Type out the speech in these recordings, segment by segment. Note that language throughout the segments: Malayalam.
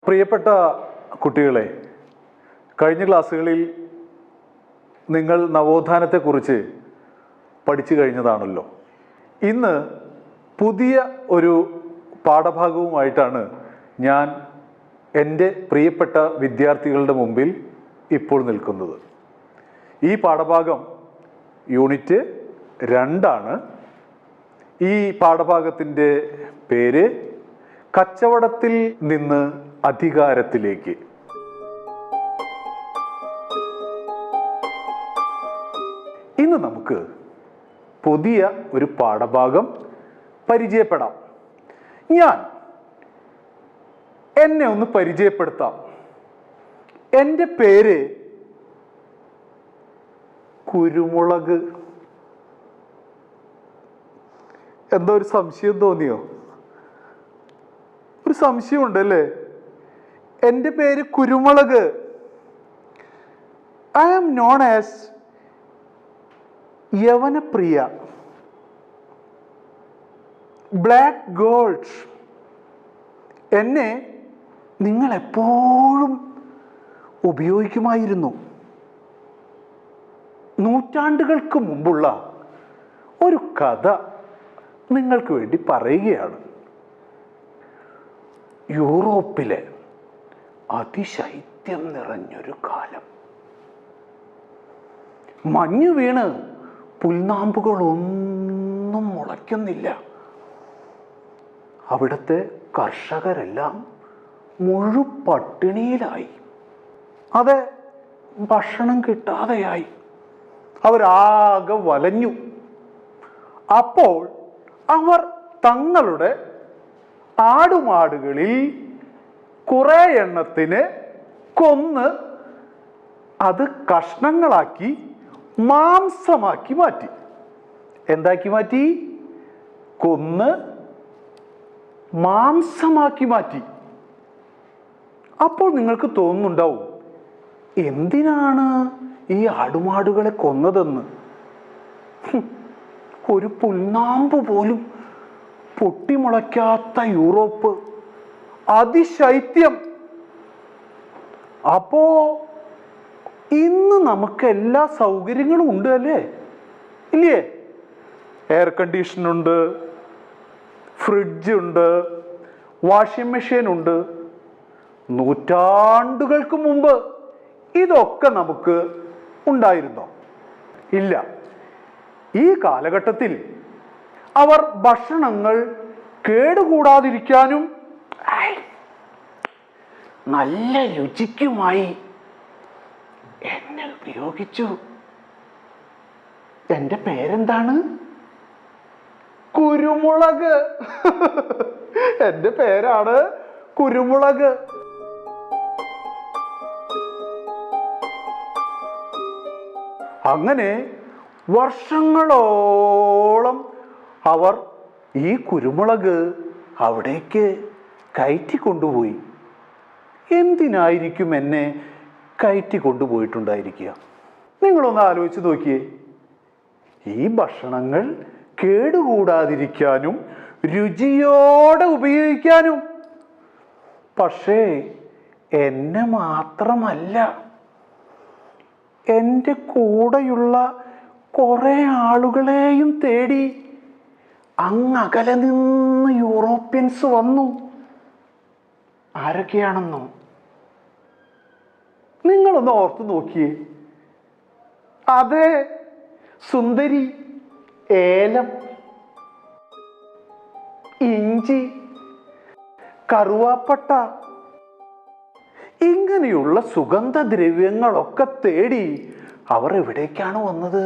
പ്രിയപ്പെട്ട കുട്ടികളെ, കഴിഞ്ഞ ക്ലാസ്സുകളിൽ നിങ്ങൾ നവോത്ഥാനത്തെക്കുറിച്ച് പഠിച്ചു കഴിഞ്ഞതാണല്ലോ. ഇന്ന് പുതിയ ഒരു പാഠഭാഗവുമായിട്ടാണ് ഞാൻ എൻ്റെ പ്രിയപ്പെട്ട വിദ്യാർത്ഥികളുടെ മുമ്പിൽ ഇപ്പോൾ നിൽക്കുന്നത്. ഈ പാഠഭാഗം യൂണിറ്റ് 2 ഈ പാഠഭാഗത്തിൻ്റെ പേര് കച്ചവടത്തിൽ നിന്ന് അധികാരത്തിലേക്ക്. ഇന്ന് നമുക്ക് പുതിയ ഒരു പാഠഭാഗം പരിചയപ്പെടാം. ഞാൻ എന്നെ ഒന്ന് പരിചയപ്പെടുത്താം. എൻ്റെ പേര് കുരുമുളക്. എന്തോ ഒരു സംശയം തോന്നിയോ? ഒരു സംശയമുണ്ടല്ലേ? എൻ്റെ പേര് കുരുമുളക്. ഐ ആം നോൺ ആസ് യവനപ്രിയ, ബ്ലാക്ക് ഗോൾഡ്. എന്നെ നിങ്ങൾ എപ്പോഴും ഉപയോഗിക്കുമായിരുന്നു. നൂറ്റാണ്ടുകൾക്ക് മുമ്പുള്ള ഒരു കഥ നിങ്ങൾക്ക് വേണ്ടി പറയുകയാണ്. യൂറോപ്പിലെ അതിശൈത്യം നിറഞ്ഞൊരു കാലം. മഞ്ഞു വീണ് പുൽനാമ്പുകളൊന്നും മുളയ്ക്കുന്നില്ല. അവിടുത്തെ കർഷകരെല്ലാം മുഴുപട്ടിണിയിലായി. അതെ, ഭക്ഷണം കിട്ടാതെയായി. അവരാകെ വലഞ്ഞു. അപ്പോൾ അവർ തങ്ങളുടെ ആടുമാടുകളിൽ കുറെ എണ്ണത്തിന് കൊന്ന് അത് കഷ്ണങ്ങളാക്കി മാംസമാക്കി മാറ്റി. എന്താക്കി മാറ്റി? കൊന്ന് മാംസമാക്കി മാറ്റി. അപ്പോൾ നിങ്ങൾക്ക് തോന്നുന്നുണ്ടാവും, എന്തിനാണ് ഈ ആടുമാടുകളെ കൊന്നതെന്ന്. ഒരു പുൽനാമ്പ് പോലും പൊട്ടിമുളയ്ക്കാത്ത യൂറോപ്പ്, അതിശൈത്യം. അപ്പോ ഇന്ന് നമുക്ക് എല്ലാ സൗകര്യങ്ങളും ഉണ്ട് അല്ലേ? ഇല്ലേ? എയർ കണ്ടീഷൻ ഉണ്ട്, ഫ്രിഡ്ജ് ഉണ്ട്, വാഷിംഗ് മെഷീൻ ഉണ്ട്. നൂറ്റാണ്ടുകൾക്ക് മുമ്പ് ഇതൊക്കെ നമുക്ക് ഉണ്ടായിരുന്നോ? ഇല്ല. ഈ കാലഘട്ടത്തിൽ അവർ ഭക്ഷണങ്ങൾ കേടുകൂടാതിരിക്കാനും നല്ല രുചിക്കുമായി എന്നെ ഉപയോഗിച്ചു. എൻ്റെ പേരെന്താണ്? കുരുമുളക്. എൻ്റെ പേരാണ് കുരുമുളക്. അങ്ങനെ വർഷങ്ങളോളം അവർ ഈ കുരുമുളക് അവിടേക്ക് കയറ്റി കൊണ്ടുപോയി. എന്തിനായിരിക്കും എന്നെ കയറ്റി കൊണ്ടുപോയിട്ടുണ്ടായിരിക്കുക? നിങ്ങളൊന്ന് ആലോചിച്ച് നോക്കിയേ. ഈ ഭക്ഷണങ്ങൾ കേടുകൂടാതിരിക്കാനും രുചിയോടെ ഉപയോഗിക്കാനും. പക്ഷേ എന്നെ മാത്രമല്ല, എൻ്റെ കൂടെയുള്ള കുറെ ആളുകളെയും തേടി അങ്ങകലെ നിന്ന് യൂറോപ്യൻസ് വന്നു. ആരൊക്കെയാണെന്നോ? നിങ്ങളൊന്ന് ഓർത്തു നോക്കിയേ. അതെ, സുന്ദരി, ഏലം, ഇഞ്ചി, കറുവാപ്പട്ട, ഇങ്ങനെയുള്ള സുഗന്ധദ്രവ്യങ്ങളൊക്കെ തേടി അവർ എവിടേക്കാണ് വന്നത്?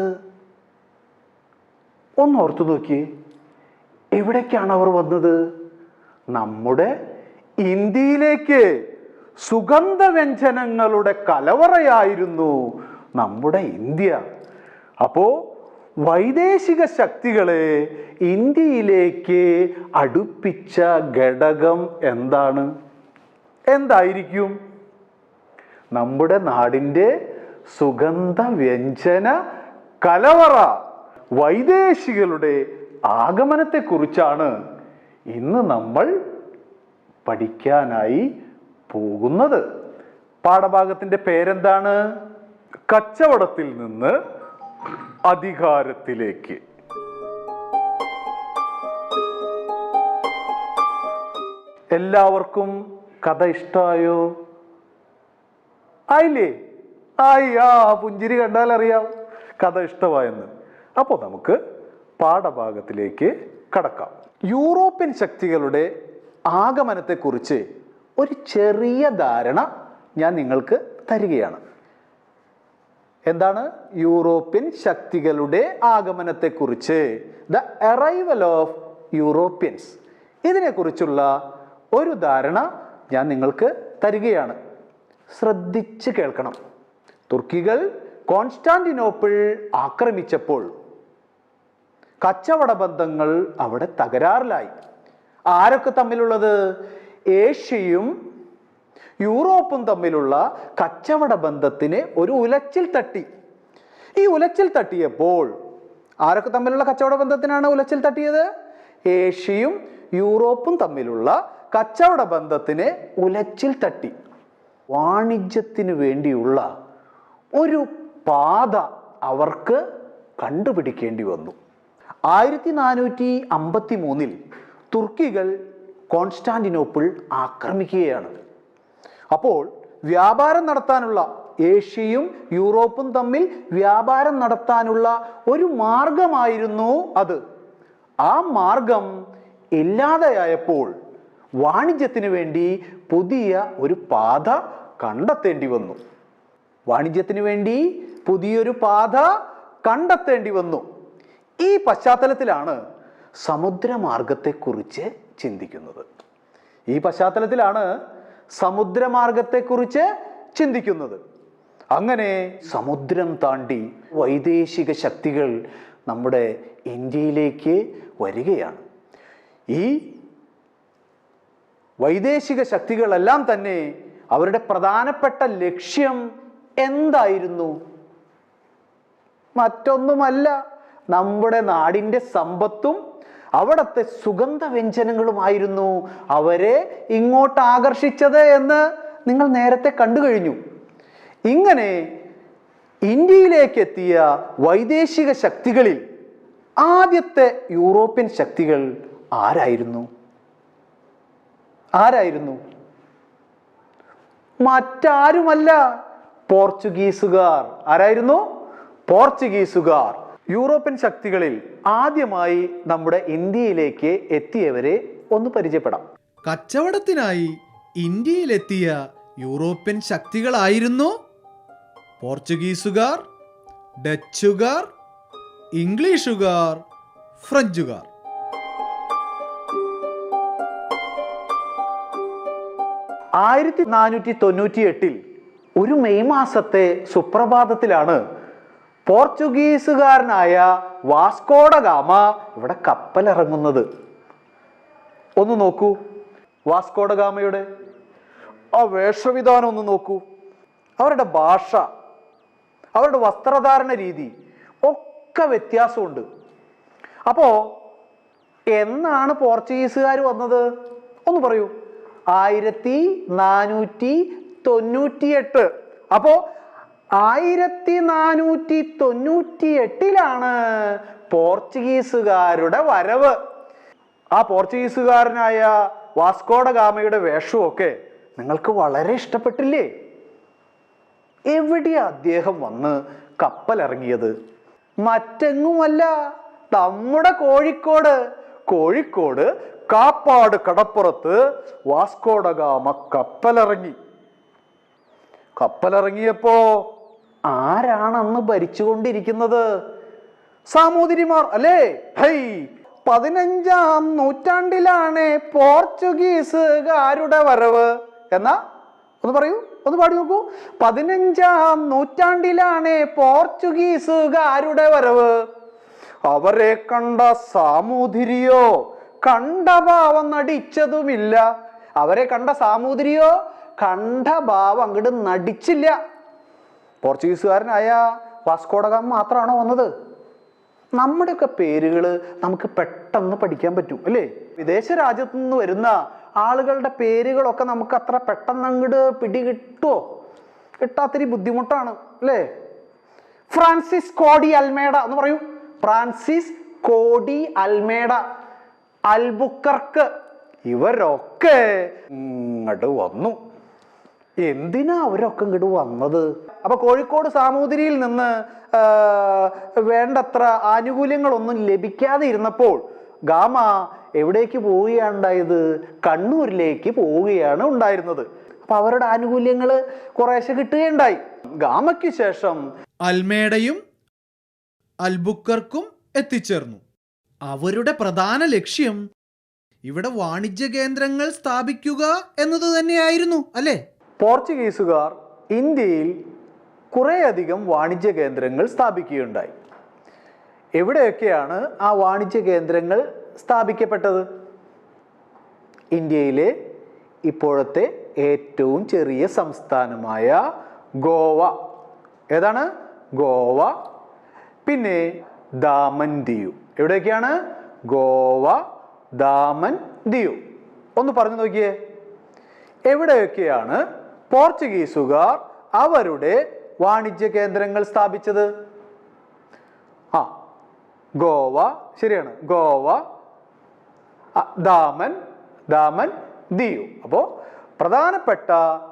ഒന്ന് ഓർത്തു നോക്കിയേ. എവിടേക്കാണ് അവർ വന്നത്? നമ്മുടെ ഇന്ത്യയിലേക്ക്. സുഗന്ധവ്യഞ്ജനങ്ങളുടെ കലവറയായിരുന്നു നമ്മുടെ ഇന്ത്യ. അപ്പോ വൈദേശിക ശക്തികളെ ഇന്ത്യയിലേക്ക് അടുപ്പിച്ച ഘടകം എന്താണ്? എന്തായിരിക്കും? നമ്മുടെ നാടിൻ്റെ സുഗന്ധവ്യഞ്ജന കലവറ. വൈദേശികളുടെ ആഗമനത്തെക്കുറിച്ചാണ് ഇന്ന് നമ്മൾ പഠിക്കാനായി പോകുന്നത്. പാഠഭാഗത്തിന്റെ പേരെന്താണ്? കച്ചവടത്തിൽ നിന്ന് അധികാരത്തിലേക്ക്. എല്ലാവർക്കും കഥ ഇഷ്ടമായോ? ആയില്ലേ? പുഞ്ചിരി കണ്ടാൽ അറിയാം കഥ ഇഷ്ടമായെന്ന്. അപ്പോൾ നമുക്ക് പാഠഭാഗത്തിലേക്ക് കടക്കാം. യൂറോപ്യൻ ശക്തികളുടെ ആഗമനത്തെക്കുറിച്ച് ഒരു ചെറിയ ധാരണ ഞാൻ നിങ്ങൾക്ക് തരികയാണ്. എന്താണ് യൂറോപ്യൻ ശക്തികളുടെ ആഗമനത്തെക്കുറിച്ച്? The arrival of Europeans. ഇതിനെക്കുറിച്ചുള്ള ഒരു ധാരണ ഞാൻ നിങ്ങൾക്ക് തരികയാണ്. ശ്രദ്ധിച്ച് കേൾക്കണം. തുർക്കികൾ കോൺസ്റ്റാന്റിനോപ്പിൾ ആക്രമിച്ചപ്പോൾ കച്ചവട ബന്ധങ്ങൾ അവിടെ തകരാറിലായി. ആരൊക്കെ തമ്മിലുള്ളത്? ഏഷ്യയും യൂറോപ്പും തമ്മിലുള്ള കച്ചവട ബന്ധത്തിന് ഒരു ഉലച്ചിൽ തട്ടി. ഈ ഉലച്ചിൽ തട്ടിയപ്പോൾ ആരൊക്കെ തമ്മിലുള്ള കച്ചവട ബന്ധത്തിനാണ് ഉലച്ചിൽ തട്ടിയത്? ഏഷ്യയും യൂറോപ്പും തമ്മിലുള്ള കച്ചവട ബന്ധത്തിന് ഉലച്ചിൽ തട്ടി. വാണിജ്യത്തിന് വേണ്ടിയുള്ള ഒരു പാത അവർക്ക് കണ്ടുപിടിക്കേണ്ടി വന്നു. 1453 തുർക്കികൾ കോൺസ്റ്റാന്റിനോപ്പിൾ ആക്രമിക്കുകയാണ്. അപ്പോൾ വ്യാപാരം നടത്താനുള്ള, ഏഷ്യയും യൂറോപ്പും തമ്മിൽ വ്യാപാരം നടത്താനുള്ള ഒരു മാർഗമായിരുന്നു അത്. ആ മാർഗം ഇല്ലാതെയായപ്പോൾ വാണിജ്യത്തിന് വേണ്ടി പുതിയ ഒരു പാത കണ്ടെത്തേണ്ടി വന്നു. വാണിജ്യത്തിന് വേണ്ടി പുതിയൊരു പാത കണ്ടെത്തേണ്ടി വന്നു. ഈ പശ്ചാത്തലത്തിലാണ് സമുദ്രമാർഗത്തെക്കുറിച്ച് ചിന്തിക്കുന്നത്. ഈ പശ്ചാത്തലത്തിലാണ് സമുദ്രമാർഗത്തെക്കുറിച്ച് ചിന്തിക്കുന്നത്. അങ്ങനെ സമുദ്രം താണ്ടി വൈദേശിക ശക്തികൾ നമ്മുടെ ഇന്ത്യയിലേക്ക് വരികയാണ്. ഈ വൈദേശിക ശക്തികളെല്ലാം തന്നെ അവരുടെ പ്രധാനപ്പെട്ട ലക്ഷ്യം എന്തായിരുന്നു? മറ്റൊന്നുമല്ല, നമ്മുടെ നാടിൻ്റെ സമ്പത്തും അവിടുത്തെ സുഗന്ധവ്യഞ്ജനങ്ങളുമായിരുന്നു അവരെ ഇങ്ങോട്ട് ആകർഷിച്ചത് എന്ന് നിങ്ങൾ നേരത്തെ കണ്ടു കഴിഞ്ഞു. ഇങ്ങനെ ഇന്ത്യയിലേക്ക് എത്തിയ വൈദേശിക ശക്തികളിൽ ആദ്യത്തെ യൂറോപ്യൻ ശക്തികൾ ആരായിരുന്നു? മറ്റാരുമല്ല, പോർച്ചുഗീസുകാർ. ആരായിരുന്നു? പോർച്ചുഗീസുകാർ. യൂറോപ്യൻ ശക്തികളിൽ ആദ്യമായി നമ്മുടെ ഇന്ത്യയിലേക്ക് എത്തിയവരെ ഒന്ന് പരിചയപ്പെടാം. കച്ചവടത്തിനായി ഇന്ത്യയിലെത്തിയ യൂറോപ്യൻ ശക്തികളായിരുന്നു പോർച്ചുഗീസുകാർ, ഡച്ചുകാർ, ഇംഗ്ലീഷുകാർ, ഫ്രഞ്ചുകാർ. 1498 ഒരു മെയ് മാസത്തെ സുപ്രഭാതത്തിലാണ് പോർച്ചുഗീസുകാരനായ വാസ്കോഡ ഗാമ ഇവിടെ കപ്പലിറങ്ങുന്നത്. ഒന്ന് നോക്കൂ വാസ്കോഡ ഗാമയുടെ ആ വേഷവിധാനം ഒന്ന് നോക്കൂ. അവരുടെ ഭാഷ, അവരുടെ വസ്ത്രധാരണ രീതി ഒക്കെ വ്യത്യാസമുണ്ട്. അപ്പോ എന്നാണ് പോർച്ചുഗീസുകാർ വന്നത്? ഒന്ന് പറയൂ. 1498. അപ്പോ 1498 പോർച്ചുഗീസുകാരുടെ വരവ്. ആ പോർച്ചുഗീസുകാരനായ വാസ്കോഡ ഗാമയുടെ വേഷമൊക്കെ നിങ്ങൾക്ക് വളരെ ഇഷ്ടപ്പെട്ടില്ലേ? എവിടെയാ അദ്ദേഹം വന്ന് കപ്പലിറങ്ങിയത്? മറ്റെങ്ങുമല്ല, നമ്മുടെ കോഴിക്കോട്. കോഴിക്കോട് കാപ്പാട് കടപ്പുറത്ത് വാസ്കോഡ ഗാമ കപ്പലിറങ്ങി. കപ്പലിറങ്ങിയപ്പോ ആരാണന്ന് ഭരിച്ചുകൊണ്ടിരിക്കുന്നത്? സാമൂതിരിമാർ അല്ലേ? ഹൈ, 15-ാം നൂറ്റാണ്ടിലാണ് പോർച്ചുഗീസുകാരുടെ വരവ് എന്നാ ഒന്ന് പറയൂ, ഒന്ന് പാടി നോക്കൂ. 15-ാം നൂറ്റാണ്ടിലാണ് പോർച്ചുഗീസുകാരുടെ വരവ്. അവരെ കണ്ട സാമൂതിരിയോ കണ്ട ഭാവം നടിച്ചതുമില്ല. അവരെ കണ്ട സാമൂതിരിയോ കണ്ട ഭാവം അങ്ങോട്ട് നടിച്ചില്ല. പോർച്ചുഗീസുകാരനായ വാസ്കോഡ ഗാമ മാത്രമാണോ വന്നത്? നമ്മുടെയൊക്കെ പേരുകൾ നമുക്ക് പെട്ടെന്ന് പഠിക്കാൻ പറ്റും അല്ലേ? വിദേശ രാജ്യത്തു നിന്ന് വരുന്ന ആളുകളുടെ പേരുകളൊക്കെ നമുക്ക് അത്ര പെട്ടെന്ന് അങ്ങോട്ട് പിടികിട്ടുമോ? കിട്ടാത്തിരി ബുദ്ധിമുട്ടാണ് അല്ലേ? ഫ്രാൻസിസ് കോഡി അൽമേഡ എന്ന് പറയൂ. ഫ്രാൻസിസ് കോഡി അൽമേഡ, അൽബുക്കർക്ക്, ഇവരൊക്കെ ഇങ്ങോട്ട് വന്നു. എന്തിനാ അവരൊക്കെ ഇങ്ങോട്ട് വന്നത്? അപ്പൊ കോഴിക്കോട് സാമൂതിരിയിൽ നിന്ന് വേണ്ടത്ര ആനുകൂല്യങ്ങളൊന്നും ലഭിക്കാതെ ഇരുന്നപ്പോൾ ഗാമ എവിടേക്ക് പോവുകയാണ് ഉണ്ടായത്? കണ്ണൂരിലേക്ക് പോവുകയാണ് ഉണ്ടായിരുന്നത്. അപ്പൊ അവരുടെ ആനുകൂല്യങ്ങൾ കുറേശ്ശെ കിട്ടുകയുണ്ടായി. ഗാമയ്ക്ക് ശേഷം അൽമേഡയും അൽബുക്കർക്കും എത്തിച്ചേർന്നു. അവരുടെ പ്രധാന ലക്ഷ്യം ഇവിടെ വാണിജ്യ കേന്ദ്രങ്ങൾ സ്ഥാപിക്കുക എന്നത് തന്നെയായിരുന്നു അല്ലേ? പോർച്ചുഗീസുകാർ ഇന്ത്യയിൽ കുറേയധികം വാണിജ്യ കേന്ദ്രങ്ങൾ സ്ഥാപിക്കുകയുണ്ടായി. എവിടെയൊക്കെയാണ് ആ വാണിജ്യ കേന്ദ്രങ്ങൾ സ്ഥാപിക്കപ്പെട്ടത്? ഇന്ത്യയിലെ ഇപ്പോഴത്തെ ഏറ്റവും ചെറിയ സംസ്ഥാനമായ ഗോവ. ഏതാണ്? ഗോവ. പിന്നെ ദാമൻ ദിയു. എവിടെയൊക്കെയാണ്? ഗോവ, ദാമൻ ദിയു. ഒന്ന് പറഞ്ഞു നോക്കിയേ, എവിടെയൊക്കെയാണ് പോർച്ചുഗീസുകാർ അവരുടെ വാണിജ്യ കേന്ദ്രങ്ങൾ സ്ഥാപിച്ചത്? ആ, ഗോവ ശരിയാണ്. ഗോവ, ദാമൻ, ദാമൻ ദിയു. അപ്പോൾ പ്രധാനപ്പെട്ട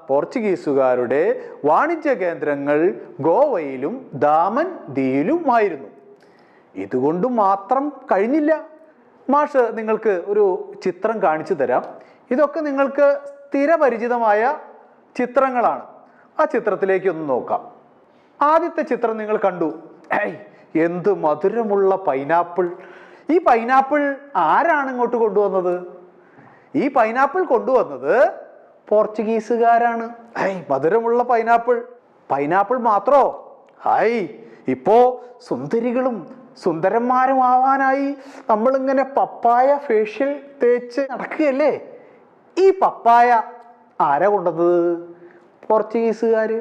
പോർച്ചുഗീസുകാരുടെ വാണിജ്യ കേന്ദ്രങ്ങൾ ഗോവയിലും ദാമൻ ദിയിലുമായിരുന്നു. ഇതുകൊണ്ട് മാത്രം കഴിഞ്ഞില്ല. മാഷ് നിങ്ങൾക്ക് ഒരു ചിത്രം കാണിച്ചു തരാം. ഇതൊക്കെ നിങ്ങൾക്ക് സ്ഥിരപരിചിതമായ ചിത്രങ്ങളാണ്. ആ ചിത്രത്തിലേക്ക് ഒന്ന് നോക്കാം. ആദ്യത്തെ ചിത്രം നിങ്ങൾ കണ്ടു. എന്ത് മധുരമുള്ള പൈനാപ്പിൾ! ഈ പൈനാപ്പിൾ ആരാണ് ഇങ്ങോട്ട് കൊണ്ടുവന്നത്? ഈ പൈനാപ്പിൾ കൊണ്ടുവന്നത് പോർച്ചുഗീസുകാരാണ്. മധുരമുള്ള പൈനാപ്പിൾ. പൈനാപ്പിൾ മാത്രോ? ഇപ്പോ സുന്ദരികളും സുന്ദരന്മാരും ആവാനായി നമ്മളിങ്ങനെ പപ്പായ ഫേഷ്യൽ തേച്ച് നടക്കുകയല്ലേ? ഈ പപ്പായ ആരാ കൊണ്ടുവന്നത്? പോർച്ചുഗീസുകാര്.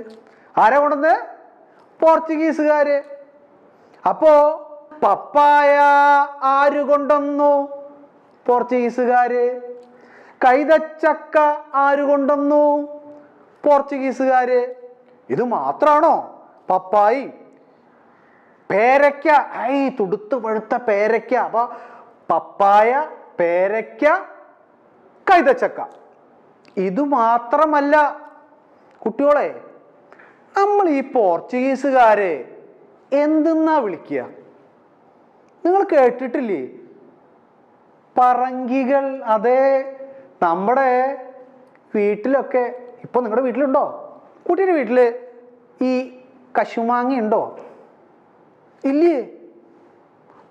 ആരാ കൊണ്ടുവന്നത്? പോർച്ചുഗീസുകാര്. അപ്പോ പപ്പായ ആര് കൊണ്ടുവന്നു? പോർച്ചുഗീസുകാര്. കൈതച്ചക്ക ആര് കൊണ്ടുവന്നു? പോർച്ചുഗീസുകാര്. ഇത് മാത്രാണോ? പപ്പായി, പേരയ്ക്ക, തുടുത്ത് പഴുത്ത പേരയ്ക്ക. അപ്പൊ പപ്പായ, പേരയ്ക്ക, കൈതച്ചക്ക. ഇത് മാത്രമല്ല കുട്ടികളെ, നമ്മൾ ഈ പോർച്ചുഗീസുകാരെ എന്തെന്നാ വിളിക്കുക? നിങ്ങൾ കേട്ടിട്ടില്ലേ? പറങ്കികൾ. അതെ, നമ്മുടെ വീട്ടിലൊക്കെ, ഇപ്പൊ നിങ്ങളുടെ വീട്ടിലുണ്ടോ? കുട്ടിയുടെ വീട്ടില് ഈ കശുമാങ്ങ ഉണ്ടോ? ഇല്ലേ?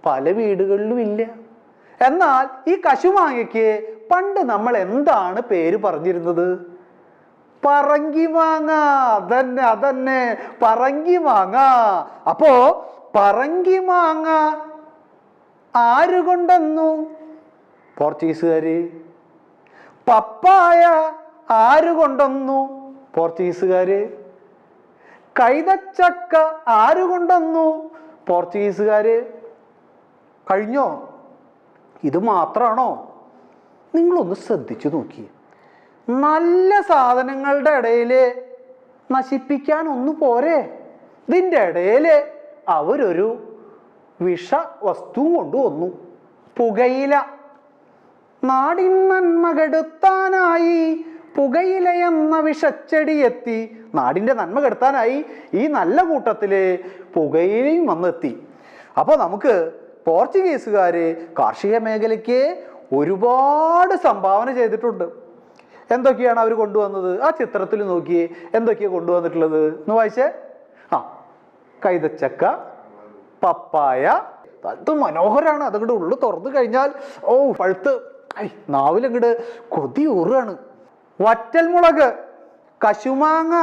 പല വീടുകളിലും ഇല്ല. എന്നാൽ ഈ കശുമാങ്ങയ്ക്ക് പണ്ട് നമ്മൾ എന്താണ് പേര് പറഞ്ഞിരുന്നത്? പറങ്കി മാങ്ങ. അതന്നെ, അതന്നെ, പറങ്കി മാങ്ങ. അപ്പോ പറങ്കി മാങ്ങ ആര് കൊണ്ടുവന്നു? പോർച്ചുഗീസുകാര്. പപ്പായ ആര് കൊണ്ടുവന്നു? പോർച്ചുഗീസുകാര്. കൈതച്ചക്ക ആര് കൊണ്ടുവന്നു? പോർച്ചുഗീസുകാര്. കഴിഞ്ഞോ? ഇത് മാത്രമാണോ? നിങ്ങളൊന്ന് ശ്രദ്ധിച്ചു നോക്കി. നല്ല സാധനങ്ങളുടെ ഇടയില് നശിപ്പിക്കാൻ ഒന്നു പോരെ? ഇതിൻ്റെ ഇടയില് അവരൊരു വിഷ വസ്തു കൊണ്ടുവന്നു. പുകയില. നാടിൻ നന്മ കെടുത്താനായി പുകയിലയെന്ന വിഷച്ചെടിയെത്തി. നാടിൻ്റെ നന്മ കെടുത്താനായി ഈ നല്ല കൂട്ടത്തില് പുകയിലയും വന്നെത്തി. അപ്പോൾ നമുക്ക് പോർച്ചുഗീസുകാർ കാർഷിക മേഖലയ്ക്ക് ഒരുപാട് സംഭാവന ചെയ്തിട്ടുണ്ട്. എന്തൊക്കെയാണ് അവർ കൊണ്ടുവന്നത്? ആ ചിത്രത്തിൽ നോക്കിയേ, എന്തൊക്കെയാണ് കൊണ്ടുവന്നിട്ടുള്ളത് എന്ന് വായിച്ചേ. കൈതച്ചക്ക, പപ്പായ, അത് മനോഹരമാണ്. അതുകൊണ്ട് ഉള്ളു തുറന്നു കഴിഞ്ഞാൽ പഴുത്ത് നാവിലങ്ങോട്ട് കൊതി ഊറുകയാണ്. വറ്റൽമുളക്, കശുമാങ്ങ,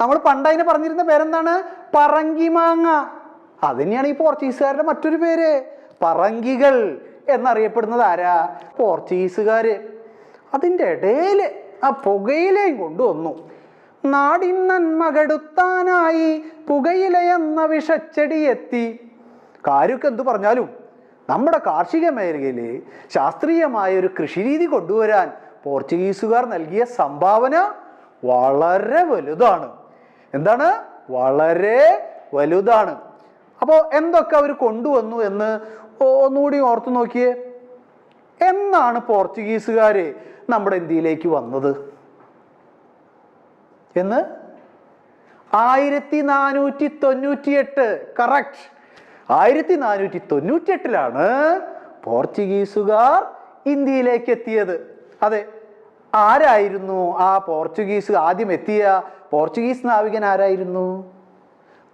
നമ്മൾ പണ്ടതിനെ പറഞ്ഞിരുന്ന പേരെന്താണ്? പറങ്കിമാങ്ങ. അത് തന്നെയാണ് ഈ പോർച്ചുഗീസുകാരുടെ മറ്റൊരു പേര്. പറങ്കികൾ എന്നറിയപ്പെടുന്നത് ആരാ? പോർച്ചുഗീസുകാര്. അതിൻ്റെ ഇടയിൽ ആ പുകയിലയും കൊണ്ടുവന്നു. നാടിൻ നന്മ കെടുത്താനായി പുകയിലയെന്ന വിഷച്ചെടി എത്തി. കാര്യമൊക്കെ എന്തു പറഞ്ഞാലും നമ്മുടെ കാർഷിക മേഖലയിൽ ശാസ്ത്രീയമായ ഒരു കൃഷിരീതി കൊണ്ടുവരാൻ പോർച്ചുഗീസുകാർ നൽകിയ സംഭാവന വളരെ വലുതാണ്. എന്താണ്? വളരെ വലുതാണ്. അപ്പോൾ എന്തൊക്കെ അവർ കൊണ്ടുവന്നു എന്ന് ഒന്നുകൂടി ഓർത്തു നോക്കിയേ. എന്നാണ് പോർച്ചുഗീസുകാർ നമ്മുടെ ഇന്ത്യയിലേക്ക് വന്നത് എന്ന്? 1498. കറക്റ്റ്. 1498 പോർച്ചുഗീസുകാർ ഇന്ത്യയിലേക്ക് എത്തിയത്. അതെ, ആരായിരുന്നു ആ പോർച്ചുഗീസ് ആദ്യം എത്തിയ പോർച്ചുഗീസ് നാവികൻ? ആരായിരുന്നു?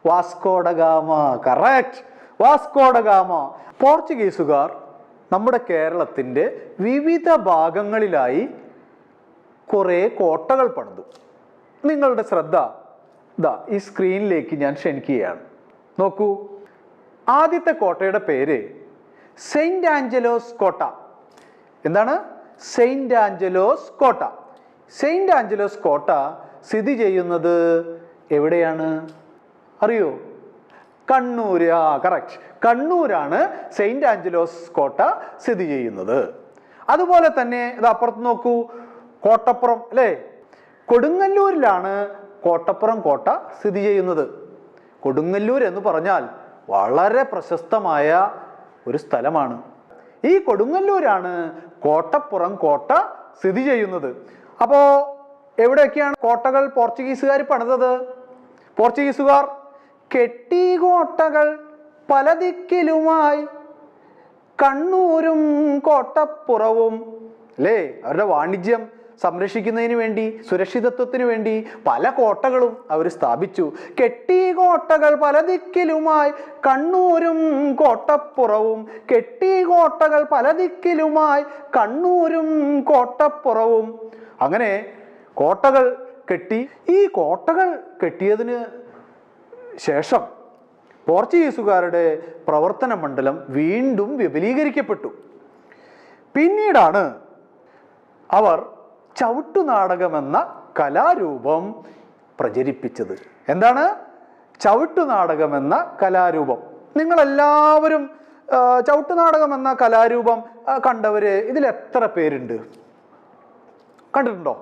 Vasco da Gama. Correct, Vasco da Gama. പോർച്ചുഗീസുകാർ നമ്മുടെ കേരളത്തിൻ്റെ വിവിധ ഭാഗങ്ങളിലായി കുറേ കോട്ടകൾ പണിതു. നിങ്ങളുടെ ശ്രദ്ധ ഈ സ്ക്രീനിലേക്ക് ഞാൻ ക്ഷണിക്കുകയാണ്. നോക്കൂ, ആദ്യത്തെ കോട്ടയുടെ പേര് സെയിന്റ് ആഞ്ചലോസ് കോട്ട. എന്താണ്? സെയിന്റ് ആഞ്ചലോസ് കോട്ട. സെയിന്റ് ആഞ്ചലോസ് കോട്ട സ്ഥിതി ചെയ്യുന്നത് എവിടെയാണ് അറിയോ? കണ്ണൂർ. കറക്റ്റ്, കണ്ണൂരാണ് സെയിന്റ് ആഞ്ചലോസ് കോട്ട സ്ഥിതി ചെയ്യുന്നത്. അതുപോലെ തന്നെ ഇത് അപ്പുറത്ത് നോക്കൂ, കോട്ടപ്പുറം അല്ലേ? കൊടുങ്ങല്ലൂരിലാണ് കോട്ടപ്പുറം കോട്ട സ്ഥിതി ചെയ്യുന്നത്. കൊടുങ്ങല്ലൂർ എന്ന് പറഞ്ഞാൽ വളരെ പ്രശസ്തമായ ഒരു സ്ഥലമാണ്. ഈ കൊടുങ്ങല്ലൂരാണ് കോട്ടപ്പുറം കോട്ട സ്ഥിതി ചെയ്യുന്നത്. അപ്പോൾ എവിടെയൊക്കെയാണ് കോട്ടകൾ പോർച്ചുഗീസുകാർ പണിതത്? പോർച്ചുഗീസുകാർ കെട്ടി കോട്ടകൾ പല ദിക്കിലുമായി കണ്ണൂരും കോട്ടപ്പുറവും. അല്ലേ? അവരുടെ വാണിജ്യം സംരക്ഷിക്കുന്നതിന് വേണ്ടി, സുരക്ഷിതത്വത്തിന് വേണ്ടി പല കോട്ടകളും അവർ സ്ഥാപിച്ചു. കെട്ടി കോട്ടകൾ പല ദിക്കിലുമായി കണ്ണൂരും കോട്ടപ്പുറവും. കെട്ടി കോട്ടകൾ പല ദിക്കിലുമായി കണ്ണൂരും കോട്ടപ്പുറവും. അങ്ങനെ കോട്ടകൾ കെട്ടി. ഈ കോട്ടകൾ കെട്ടിയതിന് ശേഷം പോർച്ചുഗീസുകാരുടെ പ്രവർത്തന മണ്ഡലം വീണ്ടും വിപുലീകരിക്കപ്പെട്ടു. പിന്നീടാണ് അവർ ചവിട്ടുനാടകമെന്ന കലാരൂപം പ്രചരിപ്പിച്ചത്. എന്താണ് ചവിട്ടുനാടകമെന്ന കലാരൂപം? നിങ്ങളെല്ലാവരും ചവിട്ടുനാടകമെന്ന കലാരൂപം കണ്ടവര് ഇതിൽ എത്ര പേരുണ്ട്? കണ്ടിട്ടുണ്ടോ?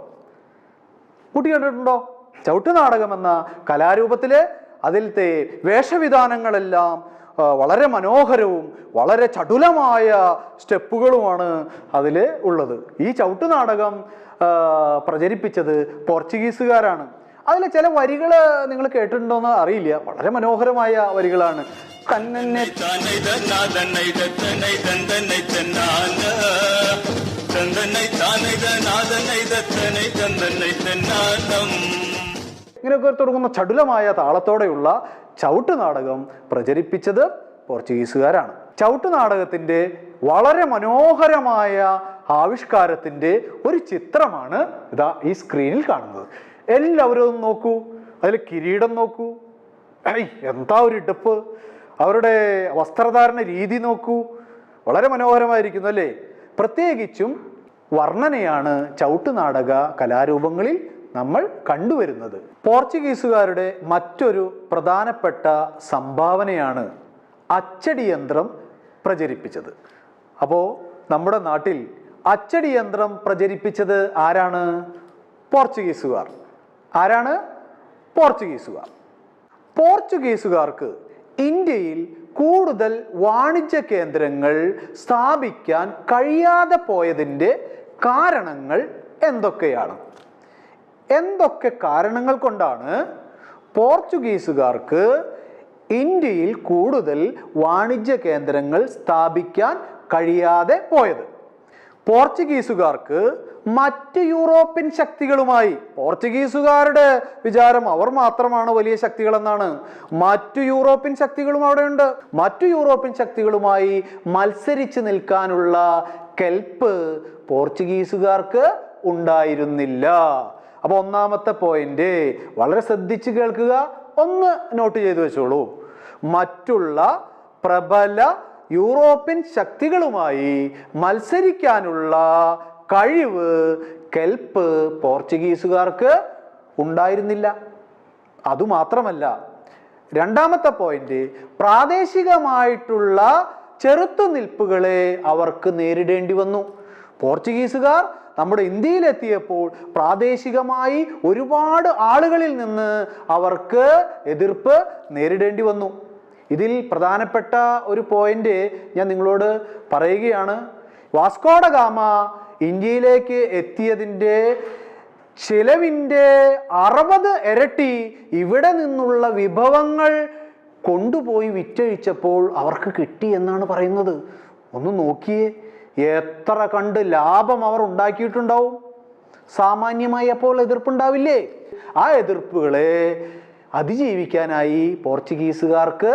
കുട്ടി കണ്ടിട്ടുണ്ടോ? ചവിട്ടുനാടകമെന്ന കലാരൂപത്തില് അതിലത്തെ വേഷവിധാനങ്ങളെല്ലാം വളരെ മനോഹരവും വളരെ ചടുലമായ സ്റ്റെപ്പുകളുമാണ് അതിൽ ഉള്ളത്. ഈ ചവിട്ടുനാടകം പ്രചരിപ്പിച്ചത് പോർച്ചുഗീസുകാരാണ്. അതിൽ ചില വരികൾ നിങ്ങൾ കേട്ടിട്ടുണ്ടോയെന്ന് അറിയില്ല. വളരെ മനോഹരമായ വരികളാണ്. ഇങ്ങനെയൊക്കെ തുടങ്ങുന്ന ചടുലമായ താളത്തോടെയുള്ള ചവിട്ടുനാടകം പ്രചരിപ്പിച്ചത് പോർച്ചുഗീസുകാരാണ്. ചവിട്ടുനാടകത്തിൻ്റെ വളരെ മനോഹരമായ ആവിഷ്കാരത്തിൻ്റെ ഒരു ചിത്രമാണ് ഇതാ ഈ സ്ക്രീനിൽ കാണുന്നത്. എല്ലാവരും ഒന്ന് നോക്കൂ. അതിൽ കിരീടം നോക്കൂ. എന്താ ഒരു ഇടുപ്പ്! അവരുടെ വസ്ത്രധാരണ രീതി നോക്കൂ, വളരെ മനോഹരമായിരിക്കുന്നു അല്ലേ? പ്രത്യേകിച്ചും വർണ്ണനയാണ് ചവിട്ടുനാടക കലാരൂപങ്ങളിൽ നമ്മൾ കണ്ടുവരുന്നത്. പോർച്ചുഗീസുകാരുടെ മറ്റൊരു പ്രധാനപ്പെട്ട സംഭാവനയാണ് അച്ചടി യന്ത്രം പ്രചരിപ്പിച്ചത്. അപ്പോൾ നമ്മുടെ നാട്ടിൽ അച്ചടി യന്ത്രം പ്രചരിപ്പിച്ചത് ആരാണ്? പോർച്ചുഗീസുകാർ. ആരാണ്? പോർച്ചുഗീസുകാർ. പോർച്ചുഗീസുകാർക്ക് ഇന്ത്യയിൽ കൂടുതൽ വാണിജ്യ കേന്ദ്രങ്ങൾ സ്ഥാപിക്കാൻ കഴിയാതെ പോയതിൻ്റെ കാരണങ്ങൾ എന്തൊക്കെയാണ്? എന്തൊക്കെ കാരണങ്ങൾ കൊണ്ടാണ് പോർച്ചുഗീസുകാർക്ക് ഇന്ത്യയിൽ കൂടുതൽ വാണിജ്യ കേന്ദ്രങ്ങൾ സ്ഥാപിക്കാൻ കഴിയാതെ പോയത്? പോർച്ചുഗീസുകാർക്ക് മറ്റ് യൂറോപ്യൻ ശക്തികളുമായി, പോർച്ചുഗീസുകാരുടെ വിചാരം അവർ മാത്രമാണ് വലിയ ശക്തികളെന്നാണ്, മറ്റു യൂറോപ്യൻ ശക്തികളും അവിടെയുണ്ട്. മറ്റു യൂറോപ്യൻ ശക്തികളുമായി മത്സരിച്ച് നിൽക്കാനുള്ള കെൽപ്പ് പോർച്ചുഗീസുകാർക്ക് ഉണ്ടായിരുന്നില്ല. അപ്പൊ ഒന്നാമത്തെ പോയിന്റ് വളരെ ശ്രദ്ധിച്ച് കേൾക്കുക, ഒന്ന് നോട്ട് ചെയ്തു വെച്ചോളൂ. മറ്റുള്ള പ്രബല യൂറോപ്യൻ ശക്തികളുമായി മത്സരിക്കാനുള്ള കഴിവ്, കെൽപ്പ് പോർച്ചുഗീസുകാർക്ക് ഉണ്ടായിരുന്നില്ല. അതുമാത്രമല്ല, രണ്ടാമത്തെ പോയിന്റ്, പ്രാദേശികമായിട്ടുള്ള ചെറുത്തുനിൽപ്പുകളെ അവർക്ക് നേരിടേണ്ടി വന്നു. പോർച്ചുഗീസുകാർ നമ്മുടെ ഇന്ത്യയിലെത്തിയപ്പോൾ പ്രാദേശികമായി ഒരുപാട് ആളുകളിൽ നിന്ന് അവർക്ക് എതിർപ്പ് നേരിടേണ്ടി വന്നു. ഇതിൽ പ്രധാനപ്പെട്ട ഒരു പോയിന്റ് ഞാൻ നിങ്ങളോട് പറയുകയാണ്. വാസ്കോ ഡ ഗാമ ഇന്ത്യയിലേക്ക് എത്തിയതിൻ്റെ ചെലവിൻ്റെ 60 ഇരട്ടി ഇവിടെ നിന്നുള്ള വിഭവങ്ങൾ കൊണ്ടുപോയി വിറ്റഴിച്ചപ്പോൾ അവർക്ക് കിട്ടി എന്നാണ് പറയുന്നത്. ഒന്ന് നോക്കിയേ, എത്ര കണ്ട് ലാഭം അവർ ഉണ്ടാക്കിയിട്ടുണ്ടാവും. സാമാന്യമായി അപ്പോൾ എതിർപ്പുണ്ടാവില്ലേ? ആ എതിർപ്പുകളെ അതിജീവിക്കാനായി പോർച്ചുഗീസുകാർക്ക്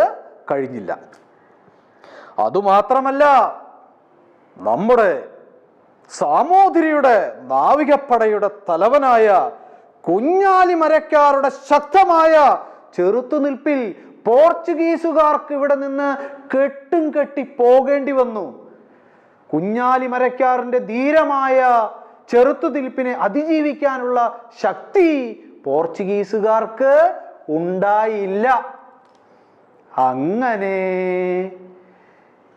കഴിഞ്ഞില്ല. അതുമാത്രമല്ല, നമ്മുടെ സാമൂതിരിയുടെ നാവികപ്പടയുടെ തലവനായ കുഞ്ഞാലി മരക്കാരുടെ ശക്തമായ ചെറുത്തുനിൽപ്പിൽ പോർച്ചുഗീസുകാർക്ക് ഇവിടെ നിന്ന് കെട്ടും കെട്ടി പോകേണ്ടി വന്നു. കുഞ്ഞാലി മരക്കാറിന്റെ ധീരമായ ചെറുത്തുനിൽപ്പിനെ അതിജീവിക്കാനുള്ള ശക്തി പോർച്ചുഗീസുകാർക്ക് ഉണ്ടായില്ല. അങ്ങനെ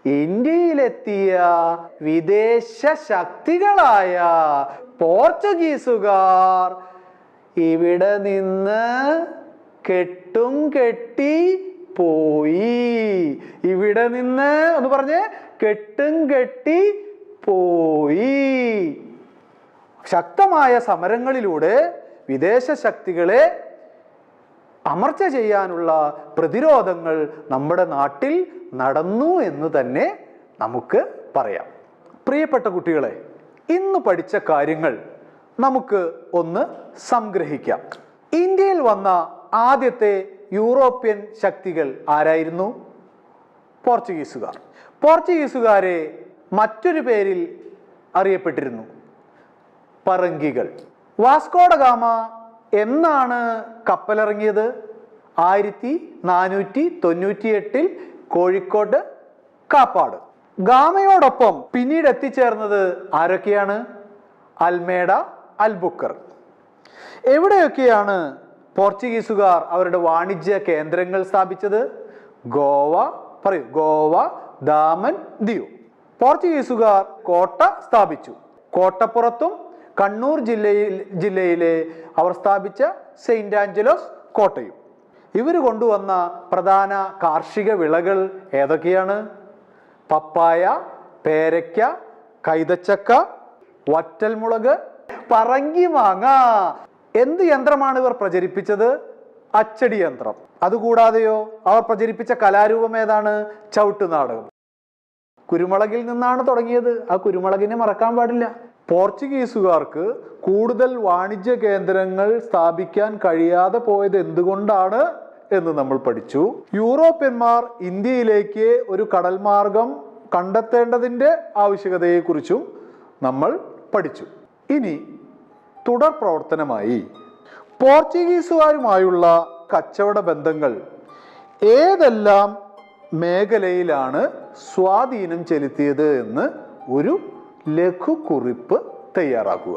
ഇന്ത്യയിലെത്തിയ വിദേശ ശക്തികളായ പോർച്ചുഗീസുകാർ ഇവിടെ നിന്ന് കെട്ടും കെട്ടി പോയി. ഇവിടെ നിന്ന് ഒന്ന് പറഞ്ഞേ, കെട്ടും കെട്ടി പോയി. ശക്തമായ സമരങ്ങളിലൂടെ വിദേശ ശക്തികളെ അമർച്ച ചെയ്യാനുള്ള പ്രതിരോധങ്ങൾ നമ്മുടെ നാട്ടിൽ നടന്നു എന്ന് തന്നെ നമുക്ക് പറയാം. പ്രിയപ്പെട്ട കുട്ടികളെ, ഇന്ന് പഠിച്ച കാര്യങ്ങൾ നമുക്ക് ഒന്ന് സംഗ്രഹിക്കാം. ഇന്ത്യയിൽ വന്ന ആദ്യത്തെ യൂറോപ്യൻ ശക്തികൾ ആരായിരുന്നു? പോർച്ചുഗീസുകാർ. പോർച്ചുഗീസുകാരെ മറ്റൊരു പേരിൽ അറിയപ്പെട്ടിരുന്നു, പറങ്കികൾ. വാസ്കോ ഡ ഗാമ എന്നാണ് കപ്പലിറങ്ങിയത്? 1498 കോഴിക്കോട് കാപ്പാട്. ഗാമയോടൊപ്പം പിന്നീട് എത്തിച്ചേർന്നത് ആരൊക്കെയാണ്? അൽമേഡ, അൽബുക്കർ. എവിടെയൊക്കെയാണ് പോർച്ചുഗീസുകാർ അവരുടെ വാണിജ്യ കേന്ദ്രങ്ങൾ സ്ഥാപിച്ചത്? ഗോവ, പറയൂ, ഗോവ, ദാമൻ, ദിയു. പോർച്ചുഗീസുകാർ കോട്ട സ്ഥാപിച്ചു. കോട്ടപ്പുറത്തും കണ്ണൂർ ജില്ലയിലെ അവർ സ്ഥാപിച്ച സെയിന്റ് ആഞ്ചലോസ് കോട്ടയും. ഇവർ കൊണ്ടുവന്ന പ്രധാന കാർഷിക വിളകൾ ഏതൊക്കെയാണ്? പപ്പായ, പേരയ്ക്ക, കൈതച്ചക്ക, വറ്റൽമുളക്, പറങ്കി മാങ്ങ. എന്ത് യന്ത്രമാണ് ഇവർ പ്രചരിപ്പിച്ചത്? അച്ചടി യന്ത്രം. അതുകൂടാതെയോ അവർ പ്രചരിപ്പിച്ച കലാരൂപം ഏതാണ്? ചവിട്ടുനാടകം. കുരുമുളകിൽ നിന്നാണ് തുടങ്ങിയത്. ആ കുരുമുളകിനെ മറക്കാൻ പാടില്ല. പോർച്ചുഗീസുകാർക്ക് കൂടുതൽ വാണിജ്യ കേന്ദ്രങ്ങൾ സ്ഥാപിക്കാൻ കഴിയാതെ പോയത് എന്തുകൊണ്ടാണ് എന്ന് നമ്മൾ പഠിച്ചു. യൂറോപ്യന്മാർ ഇന്ത്യയിലേക്ക് ഒരു കടൽ മാർഗം കണ്ടെത്തേണ്ടതിൻ്റെ ആവശ്യകതയെക്കുറിച്ചും നമ്മൾ പഠിച്ചു. ഇനി തുടർ പ്രവർത്തനമായി പോർച്ചുഗീസുകാരുമായുള്ള കച്ചവട ബന്ധങ്ങൾ ഏതെല്ലാം മേഖലയിലാണ് സ്വാധീനം ചെലുത്തിയത് എന്ന് ഒരു ലഘുകുറിപ്പ് തയ്യാറാക്കുക.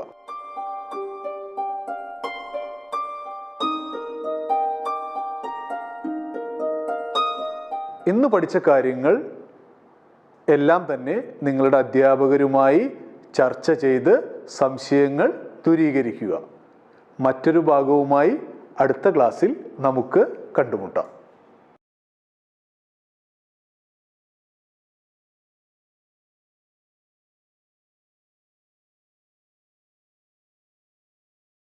ഇന്ന് പഠിച്ച കാര്യങ്ങൾ എല്ലാം തന്നെ നിങ്ങളുടെ അധ്യാപകരുമായി ചർച്ച ചെയ്ത് സംശയങ്ങൾ ദൂരീകരിക്കുക. മറ്റൊരു ഭാഗവുമായി അടുത്ത ക്ലാസ്സിൽ നമുക്ക് കണ്ടുമുട്ടാം.